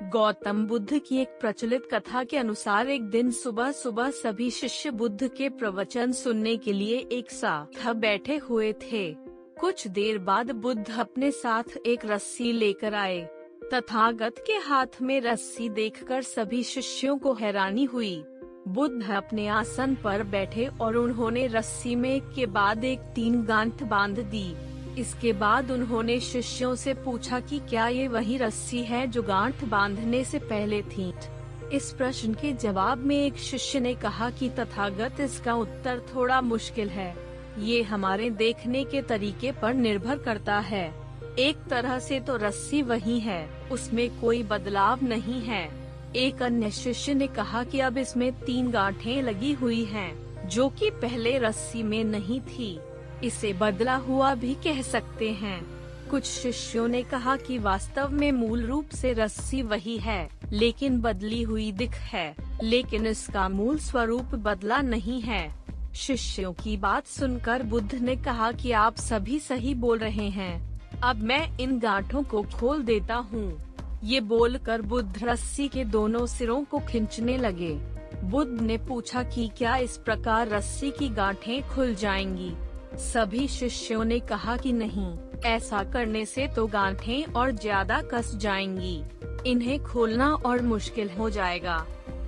गौतम बुद्ध की एक प्रचलित कथा के अनुसार एक दिन सुबह सुबह सभी शिष्य बुद्ध के प्रवचन सुनने के लिए एक साथ बैठे हुए थे। कुछ देर बाद बुद्ध अपने साथ एक रस्सी लेकर आए। तथागत के हाथ में रस्सी देखकर सभी शिष्यों को हैरानी हुई। बुद्ध अपने आसन पर बैठे और उन्होंने रस्सी में एक के बाद एक 3 गांठ बांध दी। इसके बाद उन्होंने शिष्यों से पूछा कि क्या ये वही रस्सी है जो गांठ बांधने से पहले थी। इस प्रश्न के जवाब में एक शिष्य ने कहा कि तथागत, इसका उत्तर थोड़ा मुश्किल है। ये हमारे देखने के तरीके पर निर्भर करता है। एक तरह से तो रस्सी वही है, उसमें कोई बदलाव नहीं है। एक अन्य शिष्य ने कहा कि अब इसमें 3 गांठें लगी हुई हैं, जो कि पहले रस्सी में नहीं थी। इसे बदला हुआ भी कह सकते हैं। कुछ शिष्यों ने कहा कि वास्तव में मूल रूप से रस्सी वही है, लेकिन बदली हुई दिख है, लेकिन इसका मूल स्वरूप बदला नहीं है। शिष्यों की बात सुनकर बुद्ध ने कहा कि आप सभी सही बोल रहे हैं, अब मैं इन गांठों को खोल देता हूँ। ये बोलकर बुद्ध रस्सी के दोनों सिरों को खींचने लगे। बुद्ध ने पूछा कि क्या इस प्रकार रस्सी की गांठें खुल जाएंगी? सभी शिष्यों ने कहा कि नहीं, ऐसा करने से तो गांठें और ज्यादा कस जाएंगी, इन्हें खोलना और मुश्किल हो जाएगा।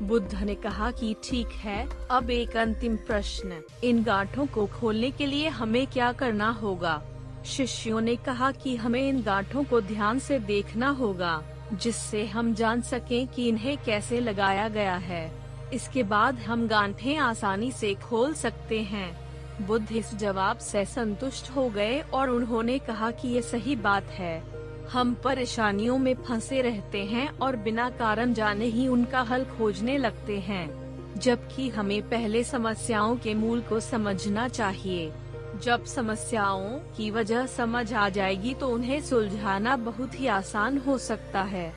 बुद्ध ने कहा कि ठीक है, अब एक अंतिम प्रश्न, इन गांठों को खोलने के लिए हमें क्या करना होगा? शिष्यों ने कहा कि हमें इन गांठों को ध्यान से देखना होगा, जिससे हम जान सकें कि इन्हें कैसे लगाया गया है। इसके बाद हम गांठें आसानी से खोल सकते हैं। बुद्ध इस जवाब से संतुष्ट हो गए और उन्होंने कहा कि ये सही बात है। हम परेशानियों में फंसे रहते हैं और बिना कारण जाने ही उनका हल खोजने लगते हैं, जबकि हमें पहले समस्याओं के मूल को समझना चाहिए। जब समस्याओं की वजह समझ आ जाएगी तो उन्हें सुलझाना बहुत ही आसान हो सकता है।